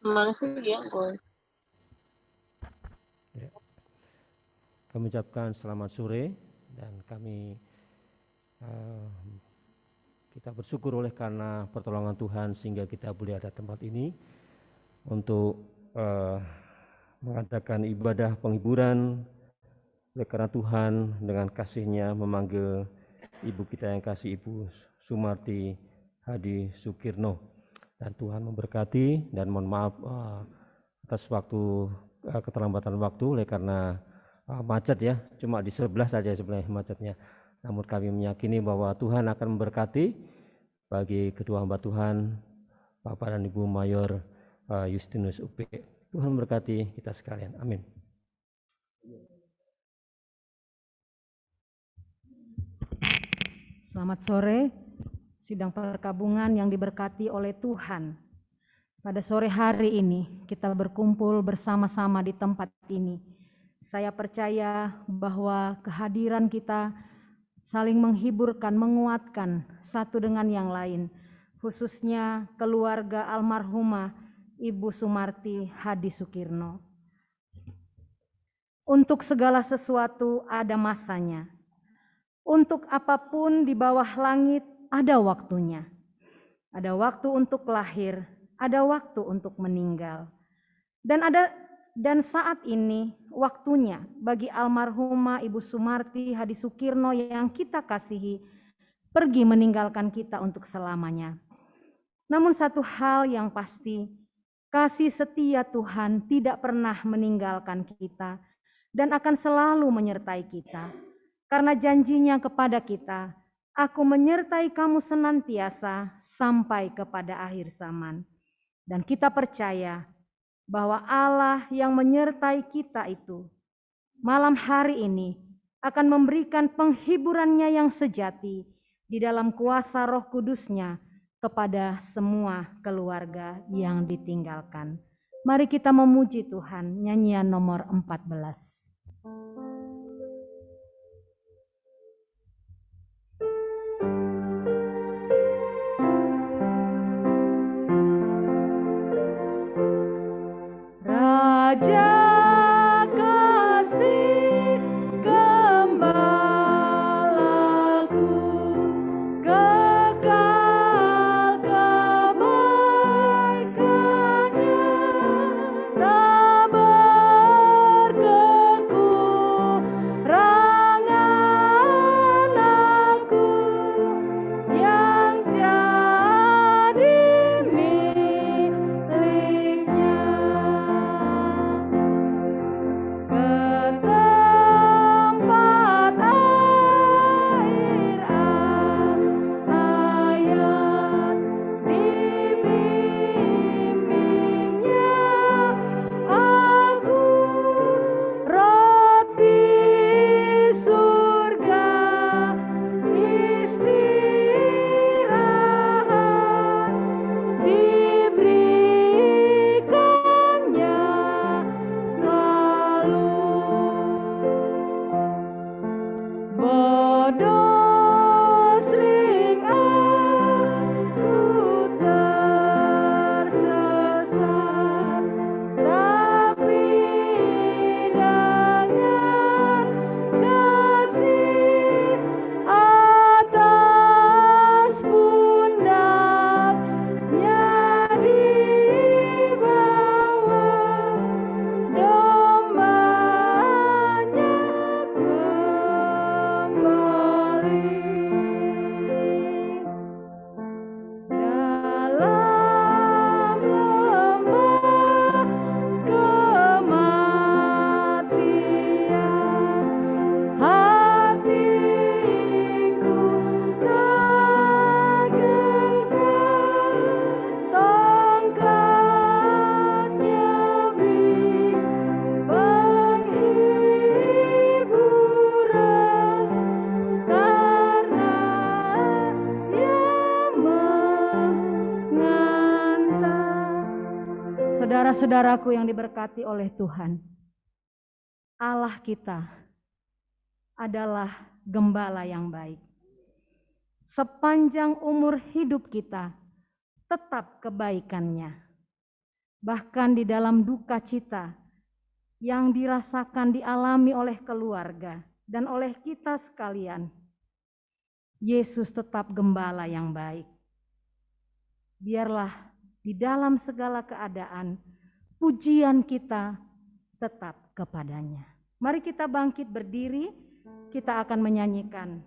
Ya, kami ucapkan selamat sore dan kita bersyukur oleh karena pertolongan Tuhan sehingga kita boleh ada tempat ini untuk mengadakan ibadah penghiburan oleh karena Tuhan dengan kasih-Nya memanggil ibu kita yang kasih, Ibu Sumarti Hadi Sukirno, dan Tuhan memberkati. Dan mohon maaf atas keterlambatan waktu oleh karena macet ya, cuma di sebelah saja sebenarnya macetnya. Namun kami meyakini bahwa Tuhan akan memberkati bagi kedua hamba Tuhan, Bapak dan Ibu Mayor Justinus UP. Tuhan memberkati kita sekalian. Amin. Selamat sore, sidang perkabungan yang diberkati oleh Tuhan. Pada sore hari ini kita berkumpul bersama-sama di tempat ini. Saya percaya bahwa kehadiran kita saling menghiburkan, menguatkan satu dengan yang lain, khususnya keluarga almarhumah Ibu Sumarti Hadi Sukirno. Untuk segala sesuatu ada masanya. Untuk apapun di bawah langit ada waktunya. Ada waktu untuk lahir, ada waktu untuk meninggal. Dan saat ini waktunya bagi almarhumah Ibu Sumarti Hadi Sukirno yang kita kasihi pergi meninggalkan kita untuk selamanya. Namun satu hal yang pasti, kasih setia Tuhan tidak pernah meninggalkan kita dan akan selalu menyertai kita. Karena janjinya kepada kita, aku menyertai kamu senantiasa sampai kepada akhir zaman. Dan kita percaya bahwa Allah yang menyertai kita itu malam hari ini akan memberikan penghiburannya yang sejati di dalam kuasa Roh Kudus-Nya kepada semua keluarga yang ditinggalkan. Mari kita memuji Tuhan, nyanyian nomor 14. Raja kasih gembalaku, kekal kebaikannya, tak berkekurangan aku yang jadi miliknya. Ke tempat air ayat dibimbingnya aku, roti surga istirahat diberikannya selalu. Bodoh sering aku tersesat, tapi dengan kasih atas pundaknya dibawa, dombanya kembali. Dalam lembah kematian, hatiku ragukan, tongkatnya beri penghiburan, karena Ia mengantar. Saudara-saudaraku yang diberkati oleh Tuhan, Allah kita adalah gembala yang baik. Sepanjang umur hidup kita, tetap kebaikannya. bahkan di dalam duka cita yang dirasakan dialami oleh keluarga dan oleh kita sekalian, Yesus tetap gembala yang baik. Biarlah di dalam segala keadaan pujian kita tetap kepadanya. Mari kita bangkit berdiri, kita akan menyanyikan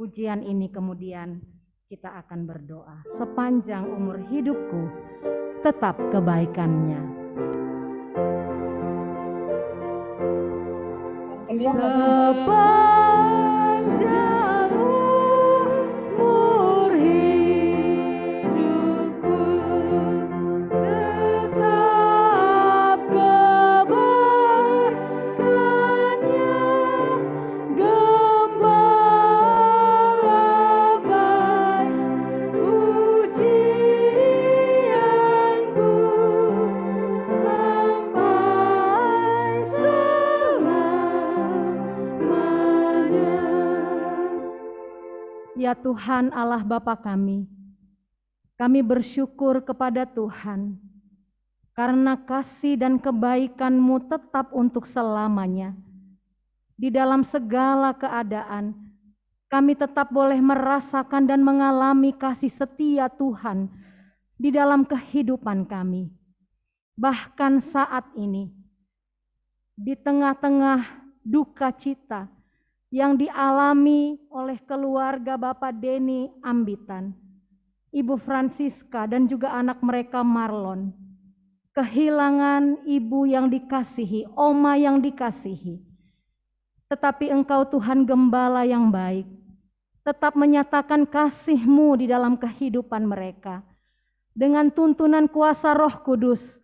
pujian ini, kemudian kita akan berdoa. Sepanjang umur hidupku tetap kebaikannya. Sepanjang umur hidupku tetap kebaikannya, gembala baik pujianku sampai selamanya. Ya Tuhan Allah Bapa kami bersyukur kepada Tuhan karena kasih dan kebaikan-Mu tetap untuk selamanya. Di dalam segala keadaan, kami tetap boleh merasakan dan mengalami kasih setia Tuhan di dalam kehidupan kami. Bahkan saat ini, di tengah-tengah duka cita yang dialami oleh keluarga Bapak Denny Ambitan, Ibu Francisca dan juga anak mereka Marlon, kehilangan ibu yang dikasihi, oma yang dikasihi. Tetapi Engkau Tuhan Gembala yang baik, tetap menyatakan kasih-Mu di dalam kehidupan mereka. Dengan tuntunan kuasa Roh Kudus,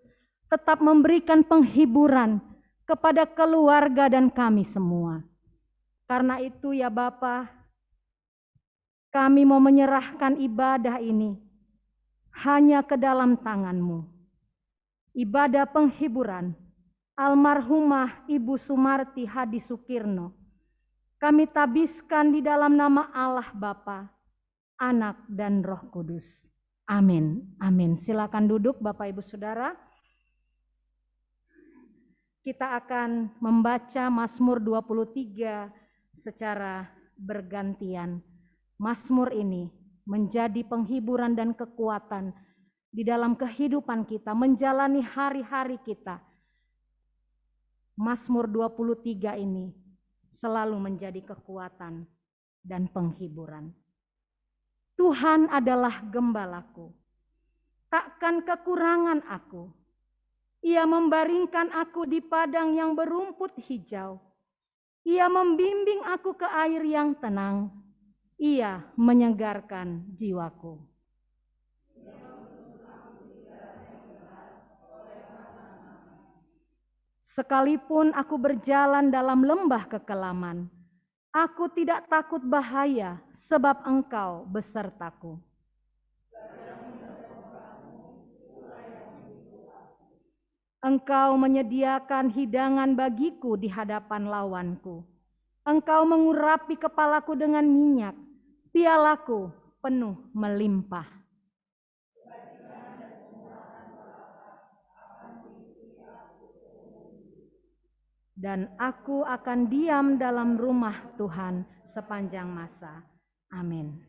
tetap memberikan penghiburan kepada keluarga dan kami semua. Karena itu ya Bapa, kami mau menyerahkan ibadah ini hanya ke dalam tangan-Mu. Ibadah penghiburan almarhumah Ibu Sumarti Hadi Sukirno, kami tabiskan di dalam nama Allah Bapa, Anak dan Roh Kudus. Amin. Amin. Silakan duduk Bapak Ibu Saudara. Kita akan membaca Mazmur 23 secara bergantian. Mazmur ini menjadi penghiburan dan kekuatan di dalam kehidupan kita, menjalani hari-hari kita. Mazmur 23 ini selalu menjadi kekuatan dan penghiburan. Tuhan adalah gembalaku, takkan kekurangan aku. Ia membaringkan aku di padang yang berumput hijau. Ia membimbing aku ke air yang tenang. Ia menyegarkan jiwaku. Sekalipun aku berjalan dalam lembah kekelaman, aku tidak takut bahaya, sebab Engkau besertaku. Engkau menyediakan hidangan bagiku di hadapan lawanku. Engkau mengurapi kepalaku dengan minyak, pialaku penuh melimpah. Dan aku akan diam dalam rumah Tuhan sepanjang masa. Amin.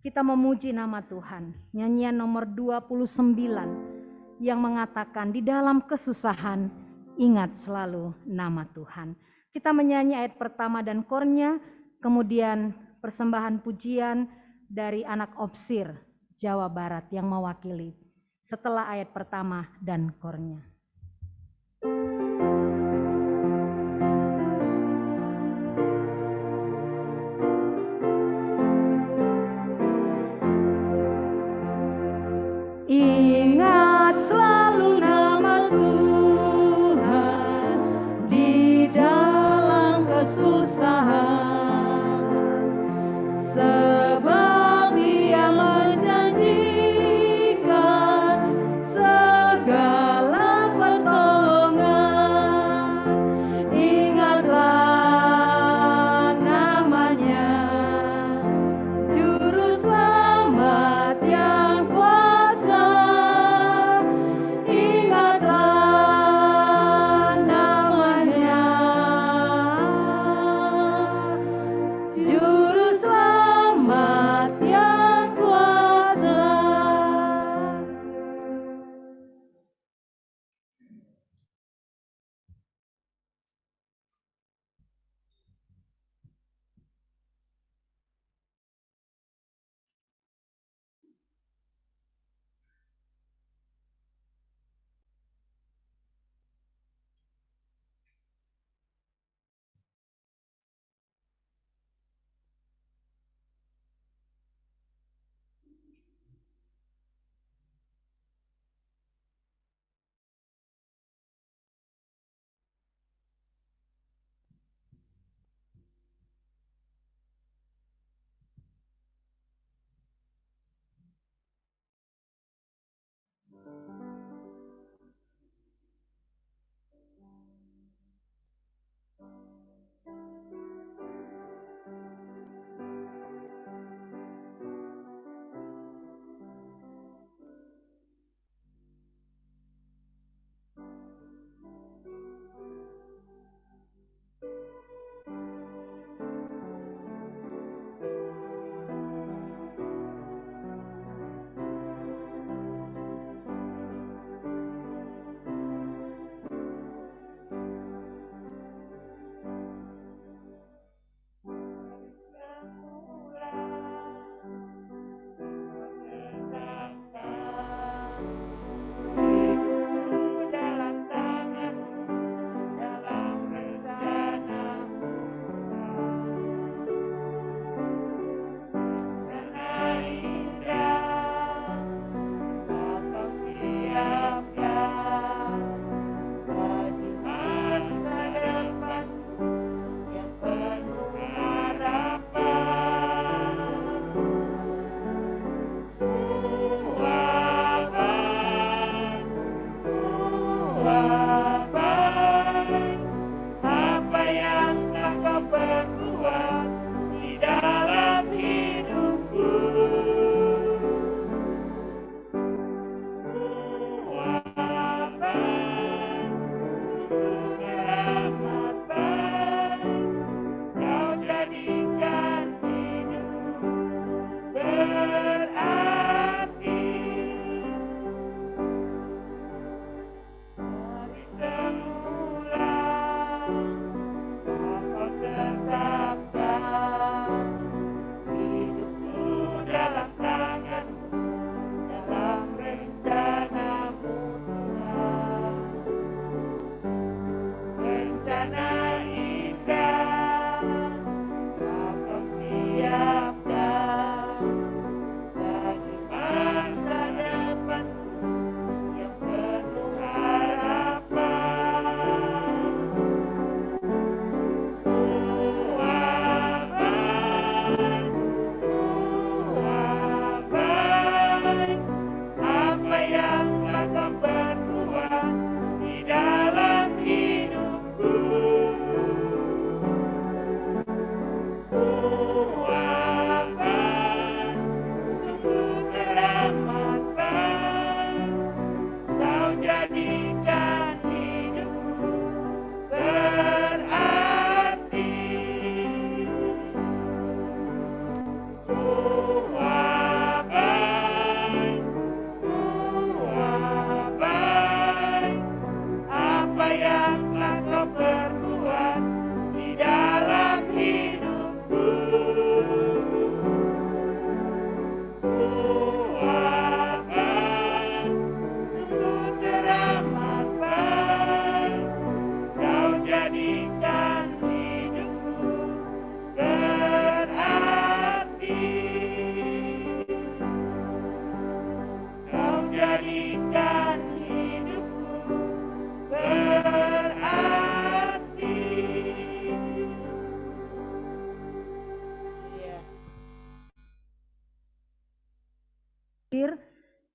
Kita memuji nama Tuhan. Nyanyian nomor 29 yang mengatakan di dalam kesusahan ingat selalu nama Tuhan. Kita menyanyi ayat pertama dan kornya, kemudian persembahan pujian dari anak Opsir Jawa Barat yang mewakili setelah ayat pertama dan kornya. Ingat selalu nama Tuhan di dalam kesusahan, sebab Dia menjanjikan segala Juru selamat yang kuasa.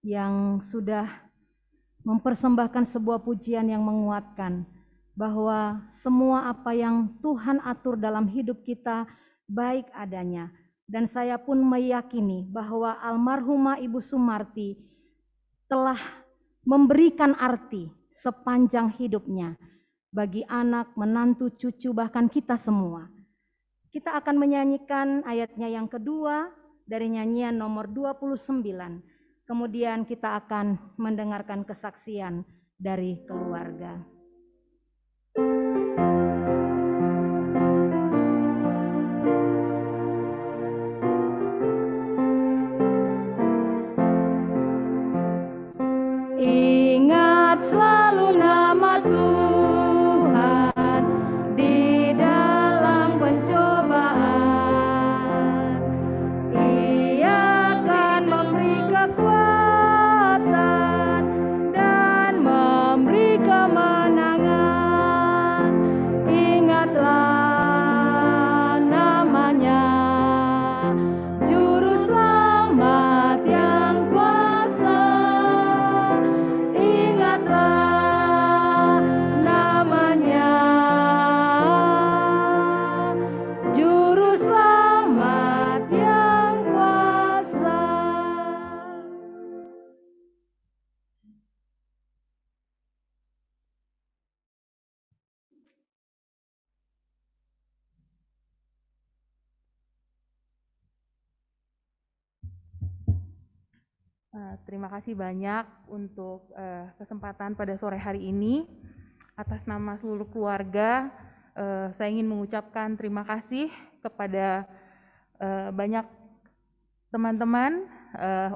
Yang sudah mempersembahkan sebuah pujian yang menguatkan bahwa semua apa yang Tuhan atur dalam hidup kita baik adanya. Dan saya pun meyakini bahwa almarhumah Ibu Sumarti telah memberikan arti sepanjang hidupnya bagi anak, menantu, cucu, bahkan kita semua. Kita akan menyanyikan ayatnya yang kedua dari nyanyian nomor 29. Kemudian kita akan mendengarkan kesaksian dari keluarga. Ingat selalu nama Tuhan di dalam pencobaan. Ia akan memberi kekuatan dan memberi kemenangan. Ingatlah namanya, Juru Selamat yang kuasa. Ingatlah namanya, Juru Selamat yang kuasa. Terima kasih banyak untuk kesempatan pada sore hari ini. Atas nama seluruh keluarga, saya ingin mengucapkan terima kasih kepada banyak teman-teman,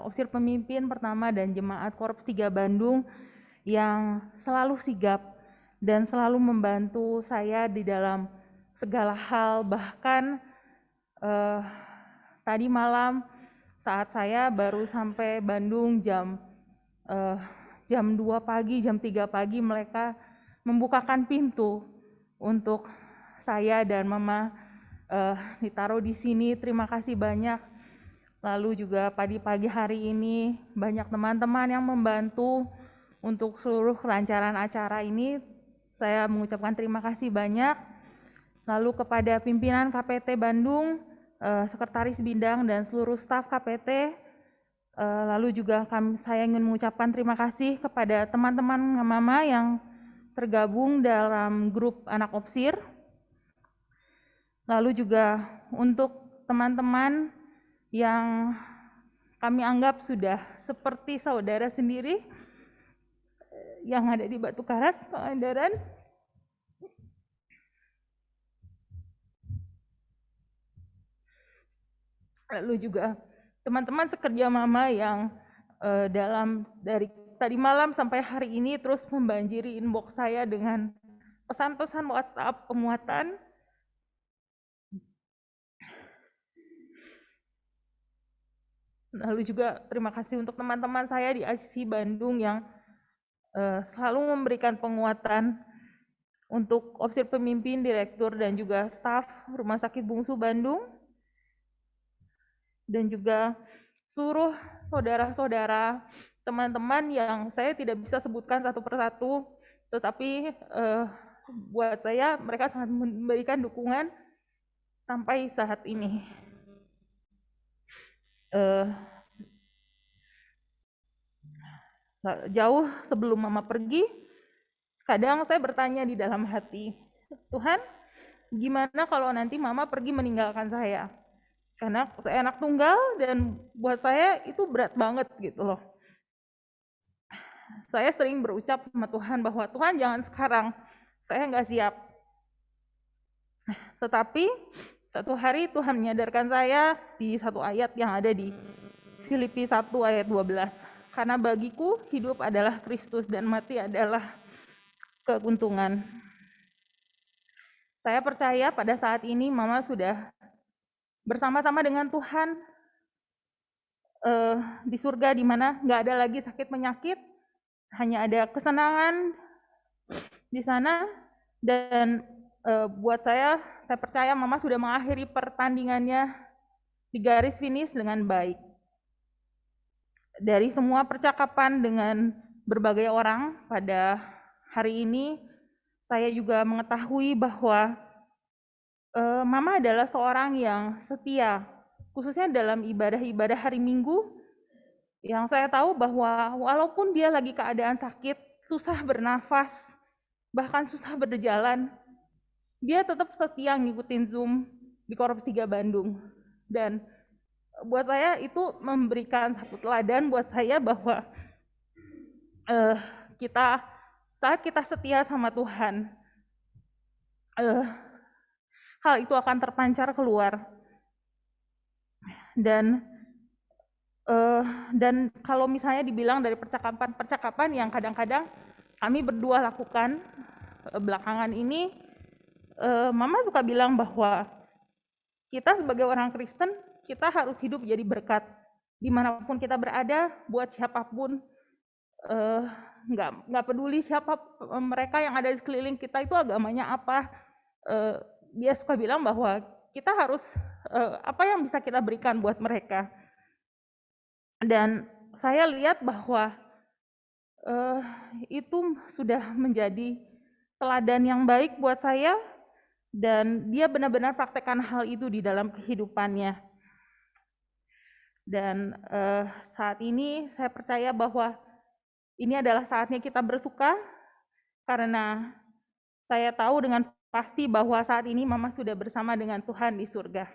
Opsir Pemimpin Pertama dan Jemaat Korps 3 Bandung yang selalu sigap dan selalu membantu saya di dalam segala hal. Bahkan tadi malam saat saya baru sampai Bandung jam 2 pagi, jam 3 pagi, mereka membukakan pintu untuk saya dan Mama ditaruh di sini. Terima kasih banyak. Lalu juga pagi hari ini banyak teman-teman yang membantu untuk seluruh kelancaran acara ini. Saya mengucapkan terima kasih banyak. Lalu kepada pimpinan KPT Bandung, Sekretaris Bidang dan seluruh staf KPT. Lalu juga saya ingin mengucapkan terima kasih kepada teman-teman Mama yang tergabung dalam grup anak Opsir. Lalu juga untuk teman-teman yang kami anggap sudah seperti saudara sendiri yang ada di Batu Karas, Pangandaran. Lalu juga teman-teman sekerja Mama yang dari tadi malam sampai hari ini terus membanjiri inbox saya dengan pesan-pesan WhatsApp penguatan. Lalu juga terima kasih untuk teman-teman saya di ICC Bandung yang selalu memberikan penguatan untuk Opsir Pemimpin, Direktur, dan juga staf Rumah Sakit Bungsu Bandung. Dan juga seluruh saudara-saudara, teman-teman yang saya tidak bisa sebutkan satu persatu, tetapi buat saya mereka sangat memberikan dukungan sampai saat ini. Jauh sebelum Mama pergi, kadang saya bertanya di dalam hati, Tuhan, gimana kalau nanti Mama pergi meninggalkan saya? Karena saya anak tunggal dan buat saya itu berat banget gitu loh. Saya sering berucap sama Tuhan bahwa Tuhan jangan sekarang, saya nggak siap. Tetapi satu hari Tuhan menyadarkan saya di satu ayat yang ada di Filipi 1 ayat 12. Karena bagiku hidup adalah Kristus dan mati adalah keuntungan. Saya percaya pada saat ini Mama sudah bersama-sama dengan Tuhan di surga di mana nggak ada lagi sakit penyakit, hanya ada kesenangan di sana. Dan buat saya percaya Mama sudah mengakhiri pertandingannya di garis finish dengan baik. Dari semua percakapan dengan berbagai orang pada hari ini, saya juga mengetahui bahwa Mama adalah seorang yang setia, khususnya dalam ibadah-ibadah hari Minggu, yang saya tahu bahwa walaupun dia lagi keadaan sakit, susah bernafas, bahkan susah berjalan, dia tetap setia ngikutin Zoom, di Korps 3 Bandung. Dan buat saya itu memberikan satu teladan buat saya bahwa kita saat kita setia sama Tuhan, hal itu akan terpancar keluar. Dan kalau misalnya dibilang dari percakapan yang kadang-kadang kami berdua lakukan belakangan ini, Mama suka bilang bahwa kita sebagai orang Kristen, kita harus hidup jadi berkat dimanapun kita berada, buat siapapun, nggak peduli siapa mereka yang ada di sekeliling kita itu agamanya apa. Dia suka bilang bahwa kita harus apa yang bisa kita berikan buat mereka. Dan saya lihat bahwa itu sudah menjadi teladan yang baik buat saya, dan dia benar-benar praktekkan hal itu di dalam kehidupannya. Dan saat ini saya percaya bahwa ini adalah saatnya kita bersuka, karena saya tahu dengan pasti bahwa saat ini Mama sudah bersama dengan Tuhan di surga.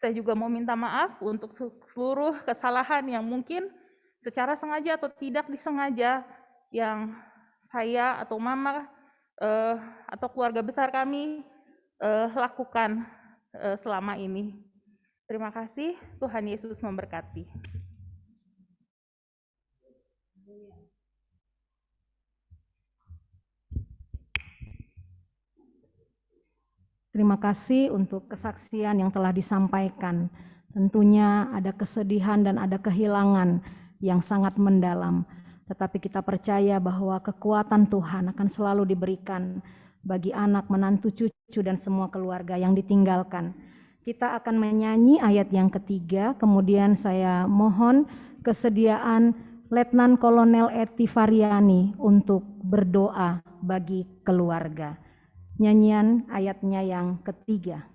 Saya juga mau minta maaf untuk seluruh kesalahan yang mungkin secara sengaja atau tidak disengaja yang saya atau Mama atau keluarga besar kami lakukan selama ini. Terima kasih, Tuhan Yesus memberkati. Terima kasih untuk kesaksian yang telah disampaikan. Tentunya ada kesedihan dan ada kehilangan yang sangat mendalam. Tetapi kita percaya bahwa kekuatan Tuhan akan selalu diberikan bagi anak, menantu, cucu, dan semua keluarga yang ditinggalkan. Kita akan menyanyi ayat yang ketiga, kemudian saya mohon kesediaan Letnan Kolonel Eti Variani untuk berdoa bagi keluarga. Nyanyian ayatnya yang ketiga.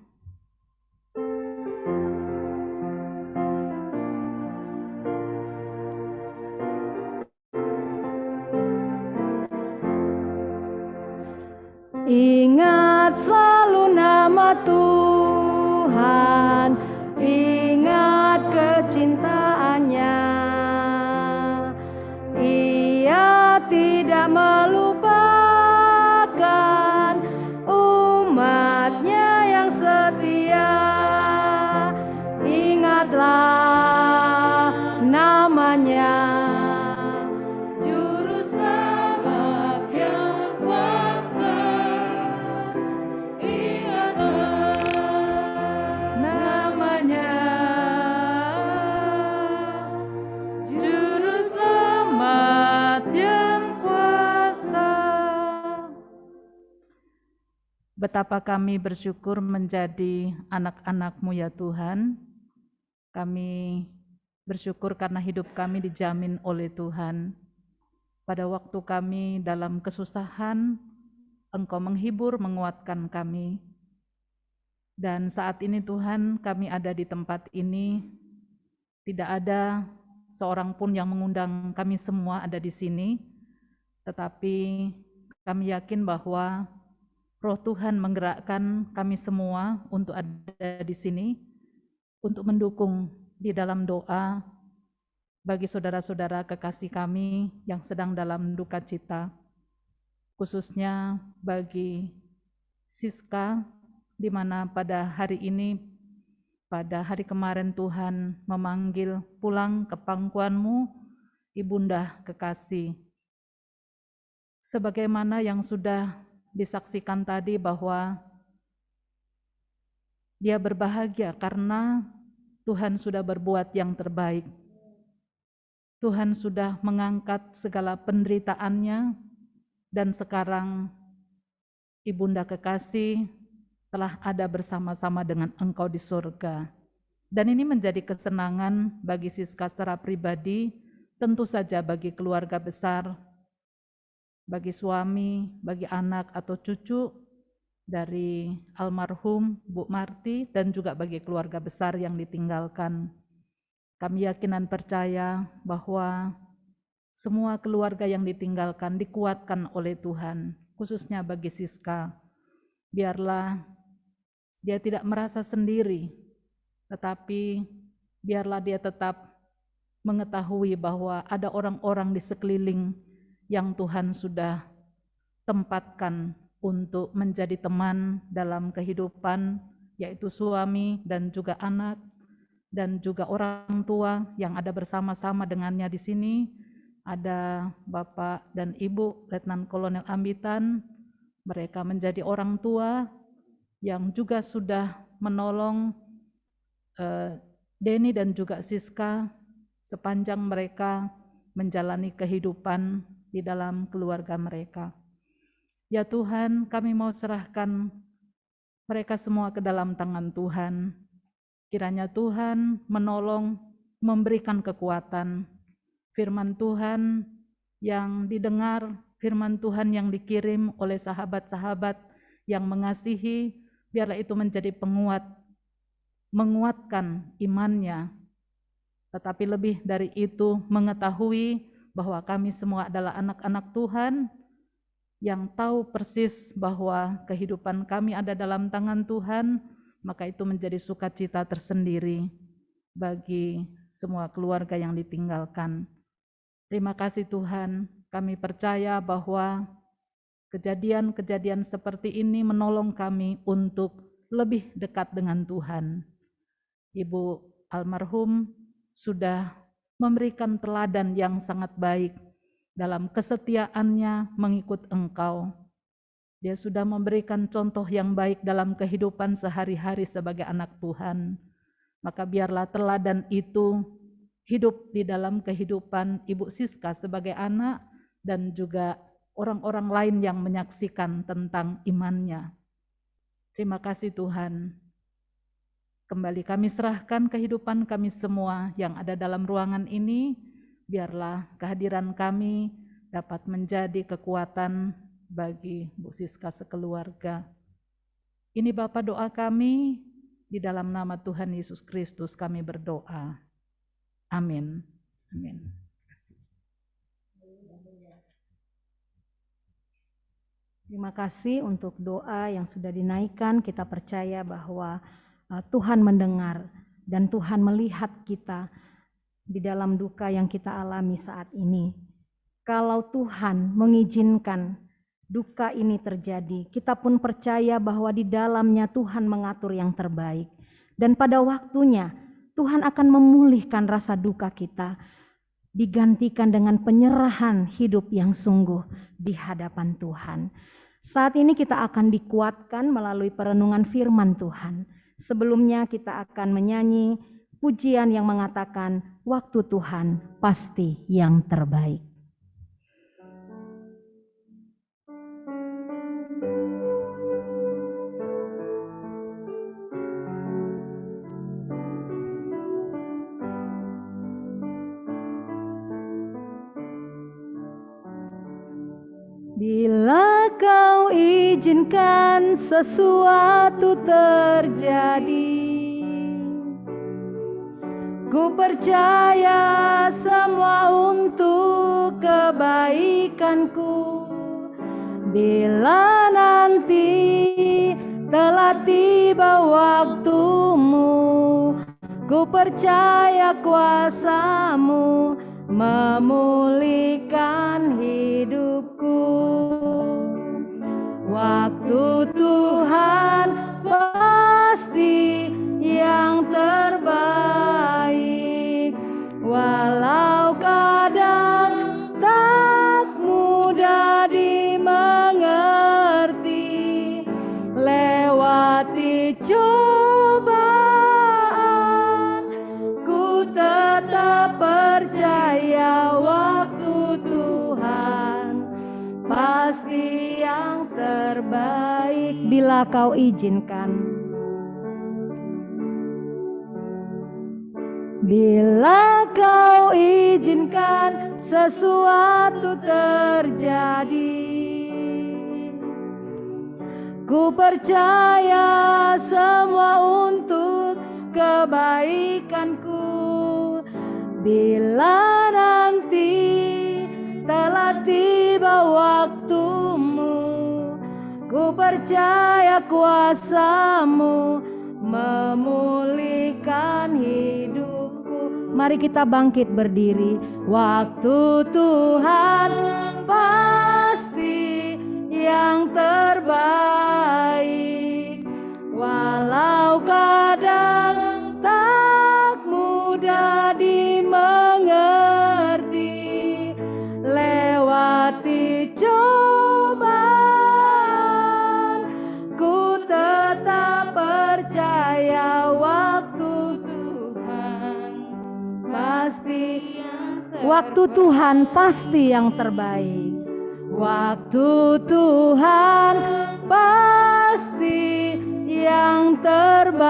Ingat selalu nama Tuhan, ingat kecintaannya. Ia tidak melupakan umatnya yang setia. Ingatlah namanya, Juru Selamat yang kuasa. Ingatlah namanya, Juru Selamat yang kuasa. Betapa kami bersyukur menjadi anak-anak-Mu ya Tuhan. Kami bersyukur karena hidup kami dijamin oleh Tuhan. Pada waktu kami dalam kesusahan, Engkau menghibur, menguatkan kami. Dan saat ini Tuhan, kami ada di tempat ini, tidak ada seorang pun yang mengundang kami semua ada di sini, tetapi kami yakin bahwa Roh Tuhan menggerakkan kami semua untuk ada di sini, untuk mendukung di dalam doa bagi saudara-saudara kekasih kami yang sedang dalam duka cita, khususnya bagi Siska, di mana pada hari ini, pada hari kemarin Tuhan memanggil pulang ke pangkuan-Mu, Ibunda kekasih. Sebagaimana yang sudah disaksikan tadi bahwa dia berbahagia karena Tuhan sudah berbuat yang terbaik. Tuhan sudah mengangkat segala penderitaannya, dan sekarang Ibunda kekasih telah ada bersama-sama dengan Engkau di surga. Dan ini menjadi kesenangan bagi Siska secara pribadi, tentu saja bagi keluarga besar, bagi suami, bagi anak atau cucu dari almarhum Bu Marti, dan juga bagi keluarga besar yang ditinggalkan. Kami yakin dan percaya bahwa semua keluarga yang ditinggalkan dikuatkan oleh Tuhan, khususnya bagi Siska. Biarlah dia tidak merasa sendiri, tetapi biarlah dia tetap mengetahui bahwa ada orang-orang di sekeliling yang Tuhan sudah tempatkan untuk menjadi teman dalam kehidupan, yaitu suami dan juga anak, dan juga orang tua yang ada bersama-sama dengannya di sini. Ada Bapak dan Ibu Letnan Kolonel Ambitan, mereka menjadi orang tua yang juga sudah menolong Denny dan juga Siska sepanjang mereka menjalani kehidupan di dalam keluarga mereka. Ya Tuhan, kami mau serahkan mereka semua ke dalam tangan Tuhan. Kiranya Tuhan menolong, memberikan kekuatan. Firman Tuhan yang didengar, firman Tuhan yang dikirim oleh sahabat-sahabat yang mengasihi, biarlah itu menjadi penguat, menguatkan imannya. Tetapi lebih dari itu, mengetahui bahwa kami semua adalah anak-anak Tuhan yang tahu persis bahwa kehidupan kami ada dalam tangan Tuhan, maka itu menjadi sukacita tersendiri bagi semua keluarga yang ditinggalkan. Terima kasih Tuhan, kami percaya bahwa kejadian-kejadian seperti ini menolong kami untuk lebih dekat dengan Tuhan. Ibu almarhum sudah memberikan teladan yang sangat baik dalam kesetiaannya mengikut Engkau. Dia sudah memberikan contoh yang baik dalam kehidupan sehari-hari sebagai anak Tuhan. Maka biarlah teladan itu hidup di dalam kehidupan Ibu Siska sebagai anak dan juga orang-orang lain yang menyaksikan tentang imannya. Terima kasih Tuhan. Kembali kami serahkan kehidupan kami semua yang ada dalam ruangan ini, biarlah kehadiran kami dapat menjadi kekuatan bagi Bu Siska sekeluarga. Ini Bapa doa kami, di dalam nama Tuhan Yesus Kristus kami berdoa. Amin. Amin. Terima kasih untuk doa yang sudah dinaikkan. Kita percaya bahwa Tuhan mendengar dan Tuhan melihat kita di dalam duka yang kita alami saat ini. Kalau Tuhan mengizinkan duka ini terjadi, kita pun percaya bahwa di dalamnya Tuhan mengatur yang terbaik. Dan pada waktunya Tuhan akan memulihkan rasa duka kita, digantikan dengan penyerahan hidup yang sungguh di hadapan Tuhan. Saat ini kita akan dikuatkan melalui perenungan firman Tuhan. Sebelumnya kita akan menyanyi pujian yang mengatakan waktu Tuhan pasti yang terbaik. Bila kau izinkan sesuatu terjadi, ku percaya semua untuk kebaikanku. Bila nanti telah tiba waktumu, ku percaya kuasa-Mu memulihkan hidupku. Waktu Tuhan pasti yang terbaik, walau kadang tak mudah dimengerti. Lewati cobaan, ku tetap percaya waktu Tuhan pasti yang terbaik. Bila kau izinkan, bila kau izinkan sesuatu terjadi, ku percaya semua untuk kebaikanku. Bila nanti telah tiba waktumu, Ku percaya kuasa-Mu memulihkan hidupku. Mari kita bangkit berdiri. Waktu Tuhan pasti yang terbaik, walau kadang tak mudah dimengerti. Lewati cobaan, ku tetap percaya waktu Tuhan pasti yang terbaik. Waktu Tuhan pasti yang terbaik. Waktu Tuhan pasti yang terbaik,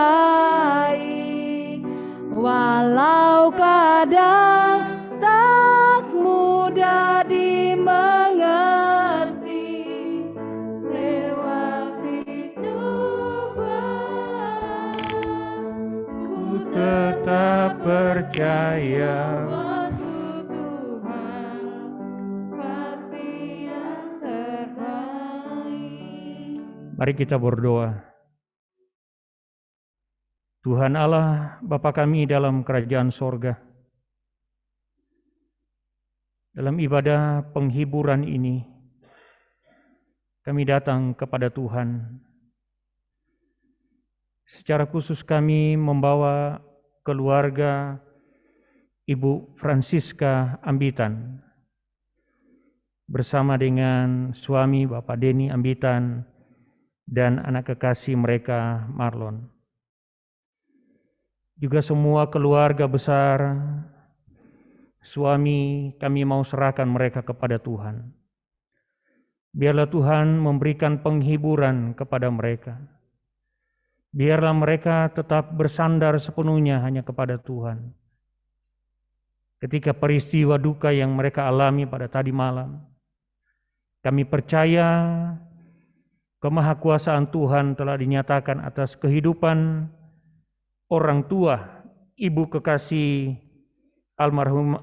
walau kadang tak mudah dimengerti. Lewati cobaan, ku tetap percaya. waktu Tuhan pasti yang terbaik. Mari kita berdoa. Tuhan Allah, Bapa kami dalam kerajaan sorga, dalam ibadah penghiburan ini, kami datang kepada Tuhan. Secara khusus kami membawa keluarga Ibu Francisca Ambitan, bersama dengan suami Bapak Denny Ambitan, dan anak kekasih mereka Marlon. Juga semua keluarga besar, suami, kami mau serahkan mereka kepada Tuhan. Biarlah Tuhan memberikan penghiburan kepada mereka. Biarlah mereka tetap bersandar sepenuhnya hanya kepada Tuhan. Ketika peristiwa duka yang mereka alami pada tadi malam, kami percaya kemahakuasaan Tuhan telah dinyatakan atas kehidupan orang tua, ibu kekasih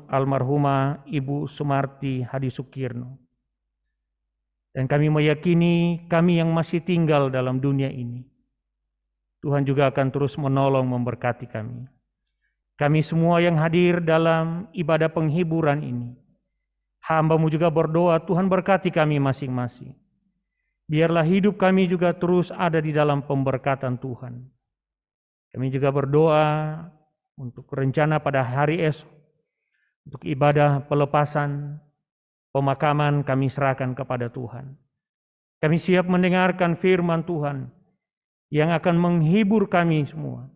almarhumah Ibu Sumarti Hadi Sukirno. Dan kami meyakini kami yang masih tinggal dalam dunia ini, Tuhan juga akan terus menolong memberkati kami. Kami semua yang hadir dalam ibadah penghiburan ini, hamba-Mu juga berdoa, Tuhan berkati kami masing-masing. Biarlah hidup kami juga terus ada di dalam pemberkatan Tuhan. Kami juga berdoa untuk rencana pada hari esok, untuk ibadah pelepasan, pemakaman kami serahkan kepada Tuhan. Kami siap mendengarkan firman Tuhan yang akan menghibur kami semua.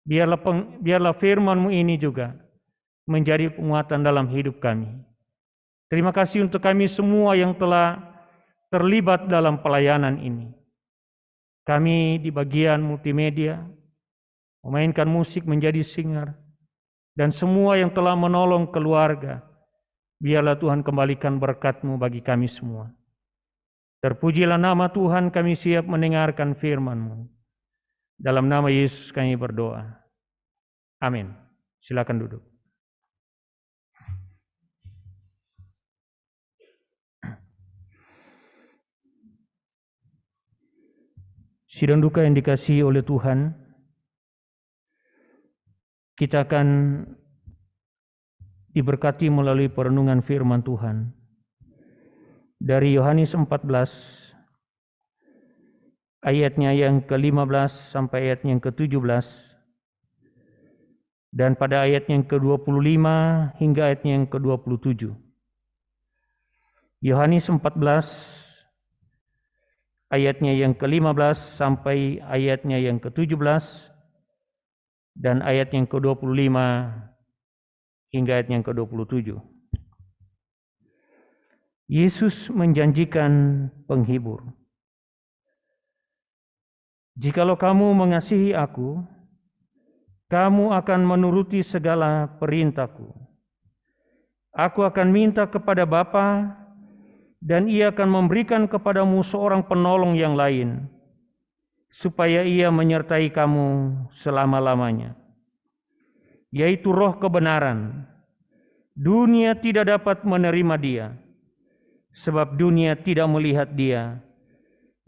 Biarlah firman-Mu ini juga menjadi penguatan dalam hidup kami. Terima kasih untuk kami semua yang telah terlibat dalam pelayanan ini. Kami di bagian multimedia, memainkan musik menjadi singer, dan semua yang telah menolong keluarga, biarlah Tuhan kembalikan berkat-Mu bagi kami semua. Terpujilah nama Tuhan, kami siap mendengarkan firman-Mu. Dalam nama Yesus kami berdoa. Amin. Silakan duduk. Sidang duka yang dikasihi oleh Tuhan, kita akan diberkati melalui perenungan firman Tuhan dari Yohanes 14 ayatnya yang ke-15 sampai ayatnya yang ke-17, dan pada ayatnya yang ke-25 hingga ayatnya yang ke-27. Yohanes 14 ayatnya yang ke-15 sampai ayatnya yang ke-17, dan ayat yang ke-25 hingga ayat yang ke-27. Yesus menjanjikan penghibur. Jikalau kamu mengasihi aku, kamu akan menuruti segala perintahku. Aku akan minta kepada Bapa, dan Ia akan memberikan kepadamu seorang penolong yang lain, supaya Ia menyertai kamu selama-lamanya, yaitu Roh kebenaran. Dunia tidak dapat menerima Dia, sebab dunia tidak melihat Dia,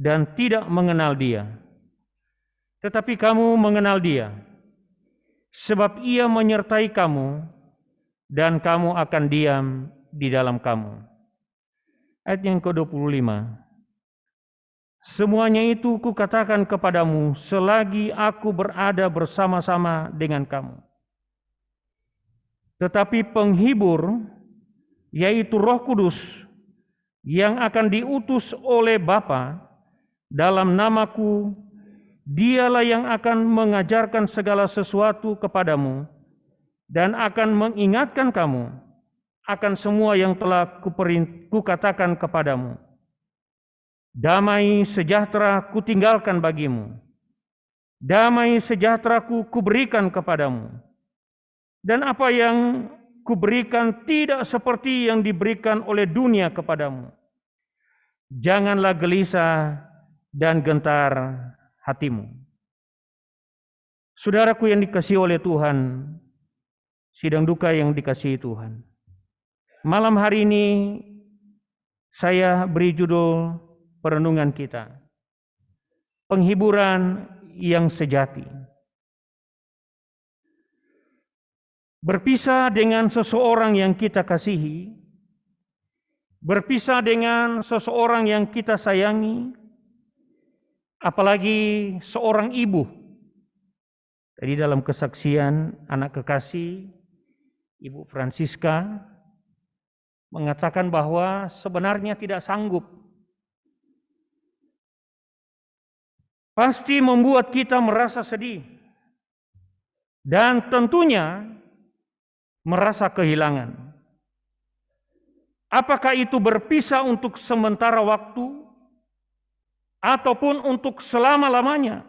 dan tidak mengenal Dia. Tetapi kamu mengenal Dia, sebab Ia menyertai kamu dan kamu akan diam di dalam kamu. Ayat yang ke-25. Semuanya itu kukatakan kepadamu selagi aku berada bersama-sama dengan kamu. Tetapi penghibur, yaitu Roh Kudus, yang akan diutus oleh Bapa dalam namaku, Dialah yang akan mengajarkan segala sesuatu kepadamu dan akan mengingatkan kamu akan semua yang telah kukatakan kepadamu. Damai sejahtera kutinggalkan bagimu. Damai sejahtera kuberikan kepadamu. Dan apa yang kuberikan tidak seperti yang diberikan oleh dunia kepadamu. Janganlah gelisah dan gentar hatimu. Saudaraku yang dikasihi oleh Tuhan, sidang duka yang dikasihi Tuhan. Malam hari ini saya beri judul perenungan kita, penghiburan yang sejati. Berpisah dengan seseorang yang kita kasihi, berpisah dengan seseorang yang kita sayangi, apalagi seorang ibu. Tadi dalam kesaksian anak kekasih, Ibu Francisca mengatakan bahwa sebenarnya tidak sanggup. Pasti membuat kita merasa sedih. Dan tentunya merasa kehilangan. Apakah itu berpisah untuk sementara waktu ataupun untuk selama-lamanya?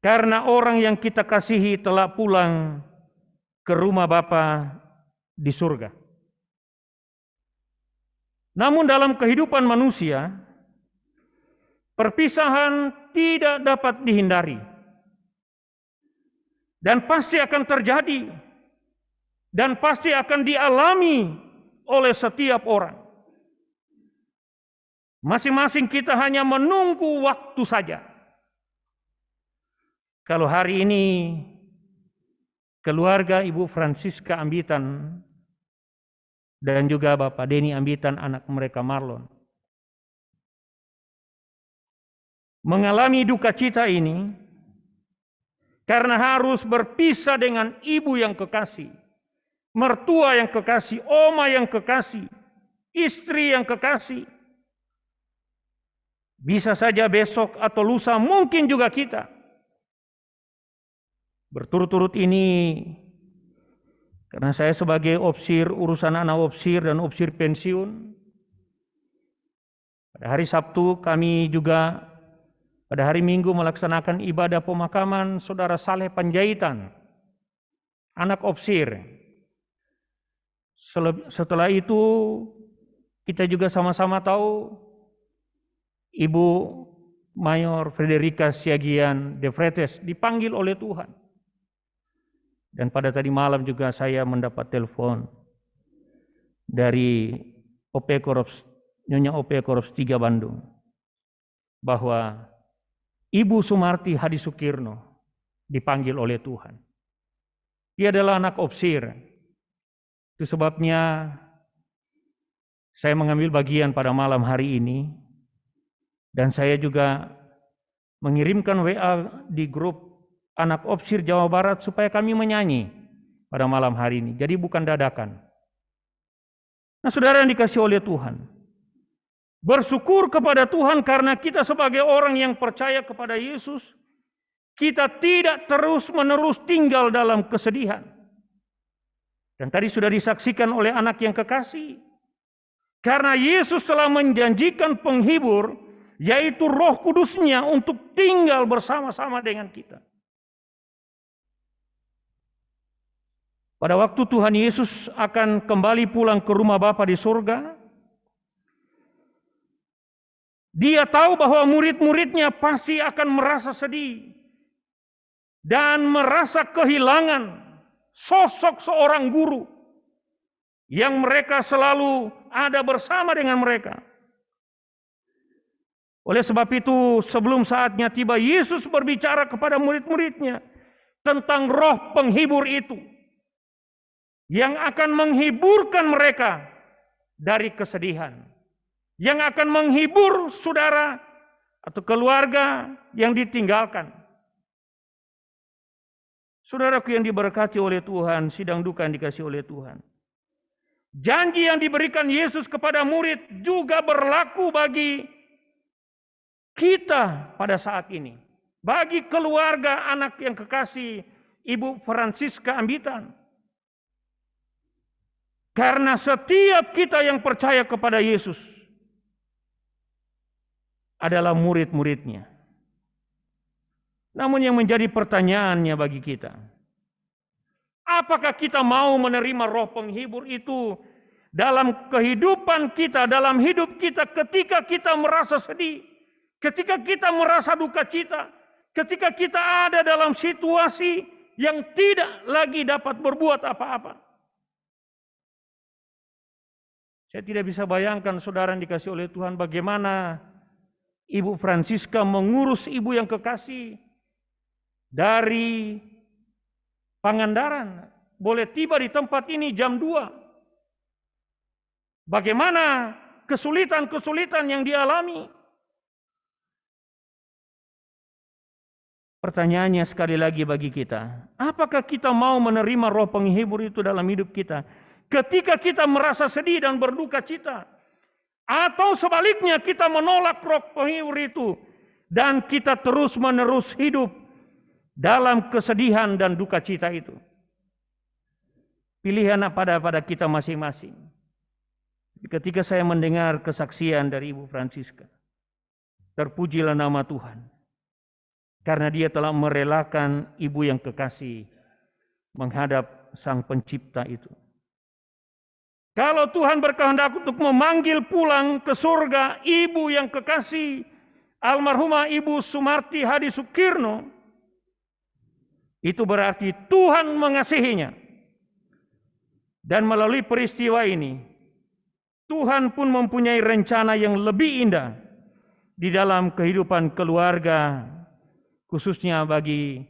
Karena orang yang kita kasihi telah pulang ke rumah Bapa di surga. Namun dalam kehidupan manusia, perpisahan tidak dapat dihindari. Dan pasti akan terjadi. Dan pasti akan dialami oleh setiap orang. Masing-masing kita hanya menunggu waktu saja. Kalau hari ini keluarga Ibu Francisca Ambitan dan juga Bapak Denny Ambitan, anak mereka Marlon, mengalami duka cita ini karena harus berpisah dengan ibu yang kekasih, mertua yang kekasih, oma yang kekasih, istri yang kekasih. Bisa saja besok atau lusa mungkin juga kita. Berturut-turut ini karena saya sebagai opsir, urusan anak opsir dan opsir pensiun, pada hari Sabtu kami juga pada hari Minggu melaksanakan ibadah pemakaman Saudara Saleh Panjaitan, anak opsir. Setelah itu kita juga sama-sama tahu Ibu Mayor Frederica Siagian de Fretes dipanggil oleh Tuhan. Dan pada tadi malam juga saya mendapat telepon dari Nyonya OP Korps 3 Bandung bahwa Ibu Sumarti Hadi Sukirno dipanggil oleh Tuhan. Dia adalah anak opsir. Itu sebabnya saya mengambil bagian pada malam hari ini dan saya juga mengirimkan WA di grup anak opsir Jawa Barat supaya kami menyanyi pada malam hari ini. Jadi bukan dadakan. Nah, saudara yang dikasihi oleh Tuhan, bersyukur kepada Tuhan karena kita sebagai orang yang percaya kepada Yesus, kita tidak terus-menerus tinggal dalam kesedihan. Dan tadi sudah disaksikan oleh anak yang kekasih. Karena Yesus telah menjanjikan penghibur, yaitu Roh Kudus-Nya untuk tinggal bersama-sama dengan kita. Pada waktu Tuhan Yesus akan kembali pulang ke rumah Bapa di surga, Dia tahu bahwa murid-muridnya pasti akan merasa sedih dan merasa kehilangan sosok seorang guru yang mereka selalu ada bersama dengan mereka. Oleh sebab itu, sebelum saatnya tiba, Yesus berbicara kepada murid-muridnya tentang roh penghibur itu yang akan menghiburkan mereka dari kesedihan, yang akan menghibur saudara atau keluarga yang ditinggalkan. Saudaraku yang diberkati oleh Tuhan, sidang duka yang dikasihi oleh Tuhan. Janji yang diberikan Yesus kepada murid juga berlaku bagi kita pada saat ini. Bagi keluarga anak yang kekasih Ibu Francisca Ambitan. Karena setiap kita yang percaya kepada Yesus adalah murid-muridnya. Namun yang menjadi pertanyaannya bagi kita, apakah kita mau menerima roh penghibur itu dalam kehidupan kita, dalam hidup kita ketika kita merasa sedih, ketika kita merasa duka cita, ketika kita ada dalam situasi yang tidak lagi dapat berbuat apa-apa. Saya tidak bisa bayangkan saudara yang dikasih oleh Tuhan bagaimana Ibu Francisca mengurus ibu yang kekasih dari Pangandaran. Boleh tiba di tempat ini jam 2. Bagaimana kesulitan-kesulitan yang dialami. Pertanyaannya sekali lagi bagi kita, apakah kita mau menerima roh penghibur itu dalam hidup kita ketika kita merasa sedih dan berduka cita? Atau sebaliknya kita menolak roh penghibur itu dan kita terus-menerus hidup dalam kesedihan dan duka cita itu? Pilihan pada kita masing-masing. Ketika saya mendengar kesaksian dari Ibu Francisca, terpujilah nama Tuhan. Karena dia telah merelakan ibu yang kekasih menghadap Sang Pencipta itu. Kalau Tuhan berkehendak untuk memanggil pulang ke surga ibu yang kekasih, almarhumah Ibu Sumarti Hadi Sukirno, itu berarti Tuhan mengasihinya. Dan melalui peristiwa ini, Tuhan pun mempunyai rencana yang lebih indah di dalam kehidupan keluarga, khususnya bagi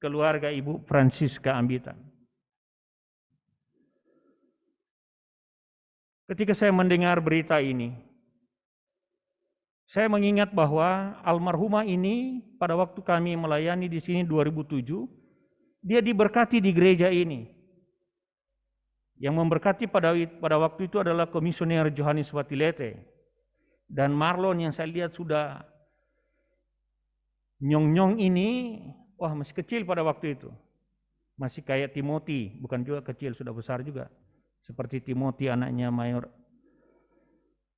keluarga Ibu Francisca Ambitan. Ketika saya mendengar berita ini, saya mengingat bahwa almarhumah ini pada waktu kami melayani di sini 2007, dia diberkati di gereja ini. Yang memberkati pada waktu itu adalah Komisioner Johannes Watilete dan Marlon yang saya lihat sudah nyong-nyong ini, wah masih kecil pada waktu itu. Masih kayak Timothy, bukan juga kecil, sudah besar juga. Seperti Timothy anaknya Mayor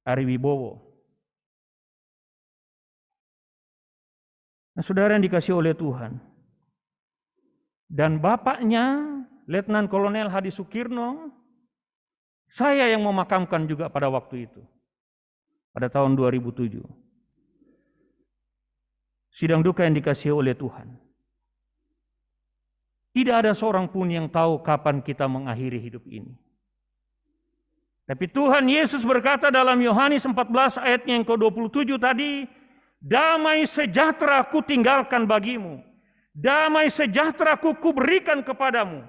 Ari Wibowo. Nah, saudara yang dikasih oleh Tuhan. Dan bapaknya, Letnan Kolonel Hadi Sukirno, saya yang memakamkan juga pada waktu itu. Pada tahun 2007. Sidang duka yang dikasihi oleh Tuhan. Tidak ada seorang pun yang tahu kapan kita mengakhiri hidup ini. Tapi Tuhan Yesus berkata dalam Yohanes 14 ayatnya yang ke-27 tadi, damai sejahtera ku tinggalkan bagimu, damai sejahtera ku berikan kepadamu,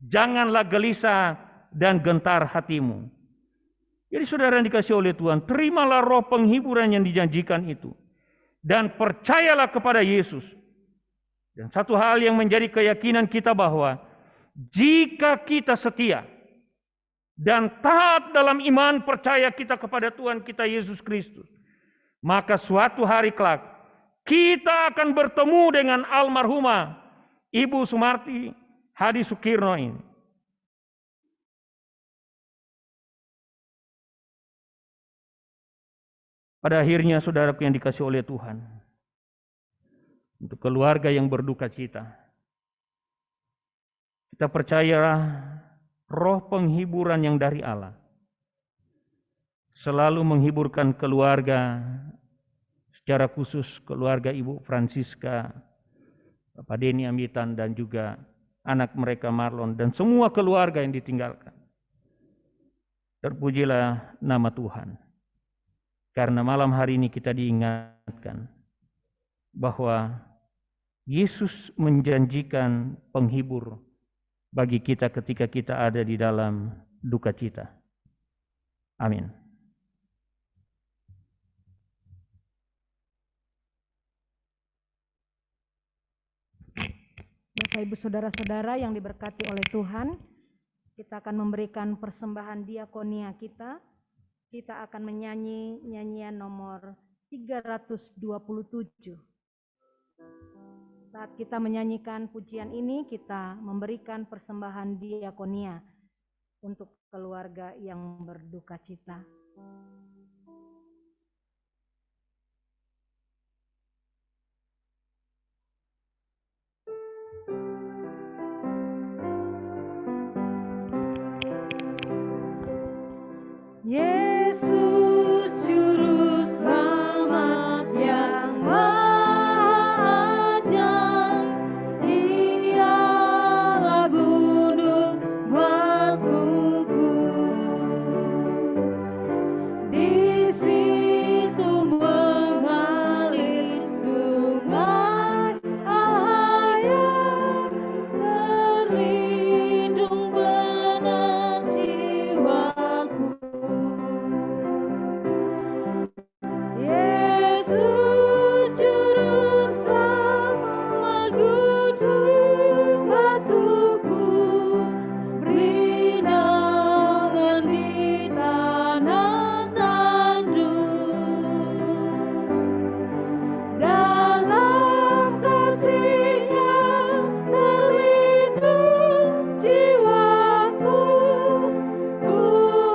janganlah gelisah dan gentar hatimu. Jadi saudara yang dikasihi oleh Tuhan, terimalah roh penghiburan yang dijanjikan itu. Dan percayalah kepada Yesus. Dan satu hal yang menjadi keyakinan kita bahwa jika kita setia dan taat dalam iman percaya kita kepada Tuhan kita Yesus Kristus, maka suatu hari kelak kita akan bertemu dengan almarhumah Ibu Sumarti Hadi Sukirno ini. Pada akhirnya saudaraku yang dikasihi oleh Tuhan, untuk keluarga yang berduka cita, kita percayalah roh penghiburan yang dari Allah selalu menghiburkan keluarga, secara khusus keluarga Ibu Francisca, Bapak Denny Ambitan dan juga anak mereka Marlon dan semua keluarga yang ditinggalkan. Terpujilah nama Tuhan. Karena malam hari ini kita diingatkan bahwa Yesus menjanjikan penghibur bagi kita ketika kita ada di dalam duka cita. Amin. Bapak Ibu Saudara-saudara yang diberkati oleh Tuhan, kita akan memberikan persembahan diakonia kita. Kita akan menyanyi nyanyian nomor 327. Saat kita menyanyikan pujian ini, kita memberikan persembahan diakonia untuk keluarga yang berduka cita. Yesus Juru Selamat yang Maha Ajaib, Dialah gunung batuku. Di situ mengalir sungai air, berlindung benar jiwaku. Yesus Juru Selamat, gunung batuku, beri naungan di tanah tandus. Dalam kasih-Nya terlindung jiwaku, ku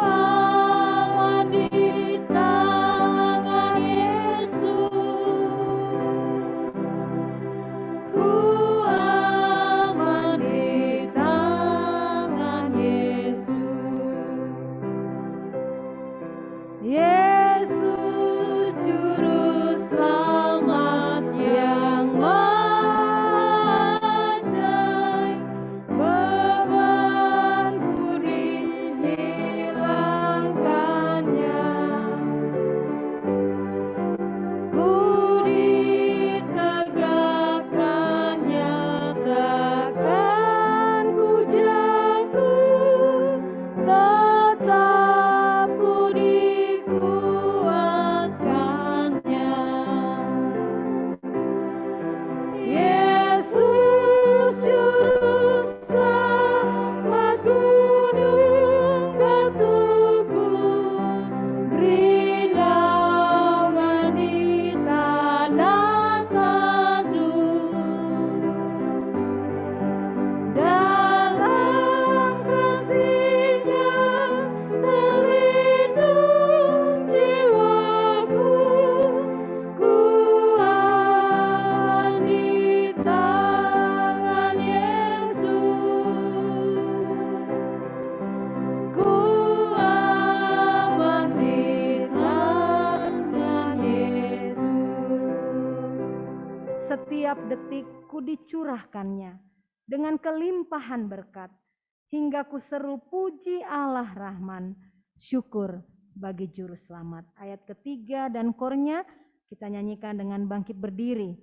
aman di tangan Yesus. Ku aman di tangan Yesus. Yesus Juru Selamat yang Maha Ajaib, bebanku dihilangkannya. Ku ditegakkannya, takkan ku jatuh, tetap ku dikuatkannya. Yesus Juru Selamat, gunung batuku, beri naungan di tanah tandus. Dalam kasih-Nya terlindung jiwaku, ku aman di tangan Yesus. Ku aman di tangan Yesus. Setiap detik ku dicurahkannya dengan kelimpahan berkat, hingga ku seru puji Allah Rahman, syukur bagi Juru Selamat. Ayat ketiga dan kornya kita nyanyikan dengan bangkit berdiri.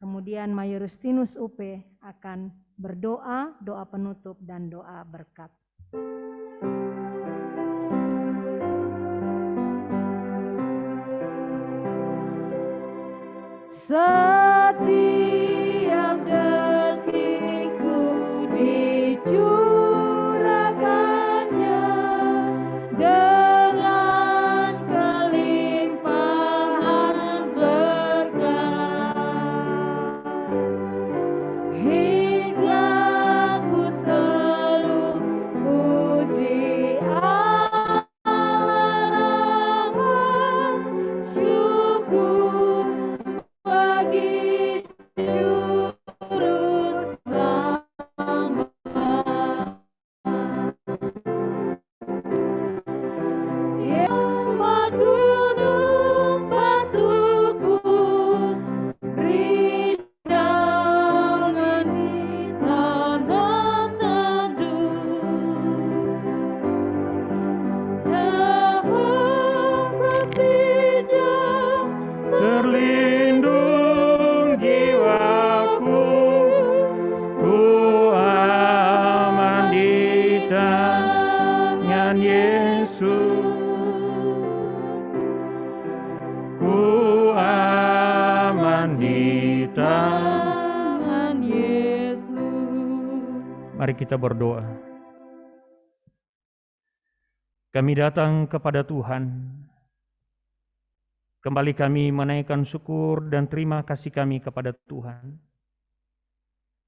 Kemudian Mayor Justinus UP akan berdoa, doa penutup dan doa berkat. Setiap detikku dicurahkannya dengan kelimpahan berkat, hingga ku seru puji Allah Rahman, syukur bagi ku aman di Tangan Yesus. Mari kita berdoa. Kami datang kepada Tuhan. Kembali kami menaikkan syukur dan terima kasih kami kepada Tuhan.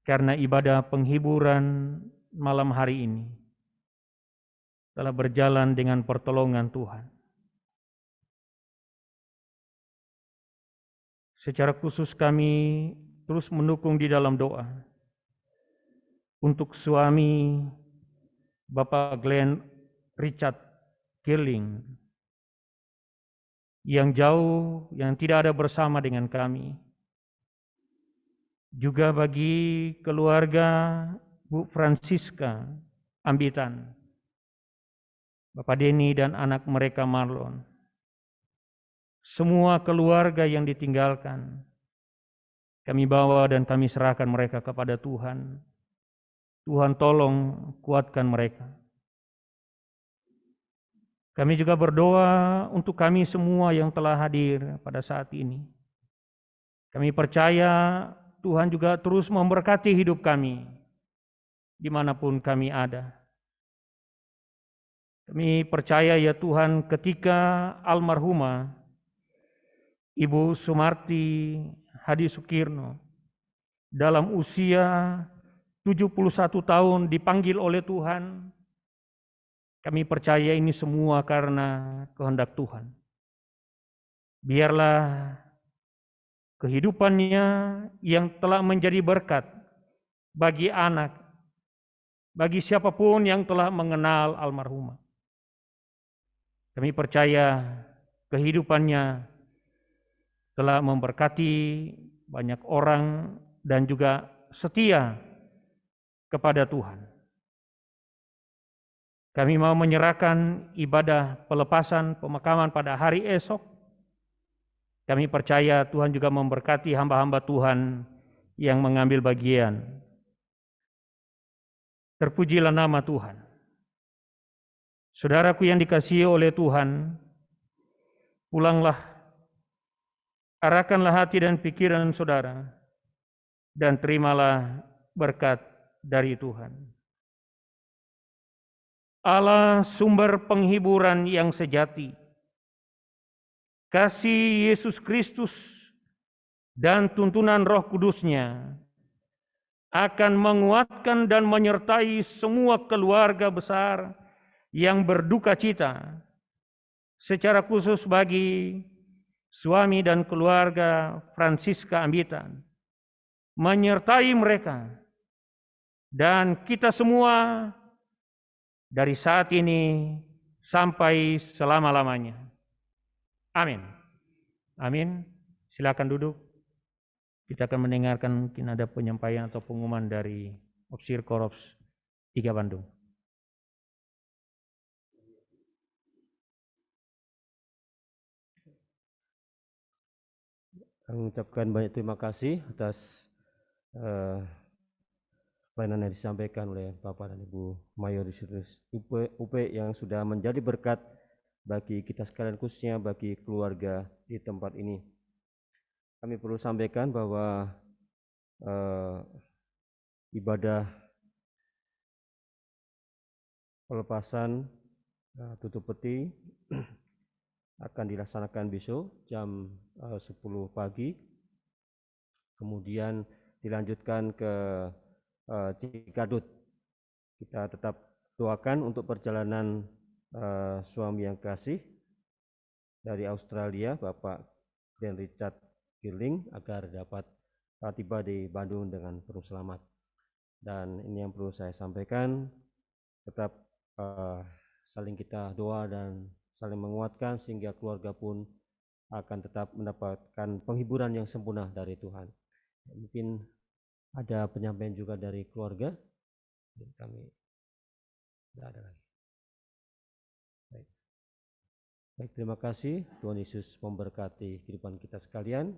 Karena ibadah penghiburan malam hari ini telah berjalan dengan pertolongan Tuhan. Secara khusus kami terus mendukung di dalam doa untuk suami Bapak Glenn Richard Girling yang jauh, yang tidak ada bersama dengan kami. Juga bagi keluarga Bu Francisca Ambitan, Bapak Denny dan anak mereka Marlon. Semua keluarga yang ditinggalkan, kami bawa dan kami serahkan mereka kepada Tuhan. Tuhan tolong kuatkan mereka. Kami juga berdoa untuk kami semua yang telah hadir pada saat ini. Kami percaya Tuhan juga terus memberkati hidup kami, dimanapun kami ada. Kami percaya ya Tuhan, ketika almarhumah Ibu Sumarti Hadi Sukirno dalam usia 71 tahun dipanggil oleh Tuhan, kami percaya ini semua karena kehendak Tuhan. Biarlah kehidupannya yang telah menjadi berkat bagi anak, bagi siapapun yang telah mengenal almarhumah. Kami percaya kehidupannya telah memberkati banyak orang dan juga setia kepada Tuhan. Kami mau menyerahkan ibadah pelepasan pemakaman pada hari esok. Kami percaya Tuhan juga memberkati hamba-hamba Tuhan yang mengambil bagian. Terpujilah nama Tuhan. Saudaraku yang dikasihi oleh Tuhan, pulanglah, arahkanlah hati dan pikiran saudara, dan terimalah berkat dari Tuhan. Allah sumber penghiburan yang sejati, kasih Yesus Kristus dan tuntunan Roh Kudus-Nya akan menguatkan dan menyertai semua keluarga besar yang berduka cita, secara khusus bagi suami dan keluarga Francisca Ambitan, menyertai mereka dan kita semua dari saat ini sampai selama-lamanya. Amin. Amin. Silakan duduk. Kita akan mendengarkan mungkin ada penyampaian atau pengumuman dari Opsir Korops 3 Bandung. Kami mengucapkan banyak terima kasih atas pelayanan yang disampaikan oleh Bapak dan Ibu Mayor Disiplus UP yang sudah menjadi berkat bagi kita sekalian, khususnya bagi keluarga di tempat ini. Kami perlu sampaikan bahwa ibadah pelepasan tutup peti akan dilaksanakan besok jam 10 pagi, kemudian dilanjutkan ke Cikadut. Kita tetap doakan untuk perjalanan suami yang kasih dari Australia, Bapak Glenn Richard Girling, agar dapat tiba di Bandung dengan penuh selamat. Dan ini yang perlu saya sampaikan, tetap saling kita doa dan saling menguatkan sehingga keluarga pun akan tetap mendapatkan penghiburan yang sempurna dari Tuhan. Mungkin ada penyampaian juga dari keluarga. Kami tidak ada lagi. Baik, terima kasih. Tuhan Yesus memberkati kehidupan kita sekalian.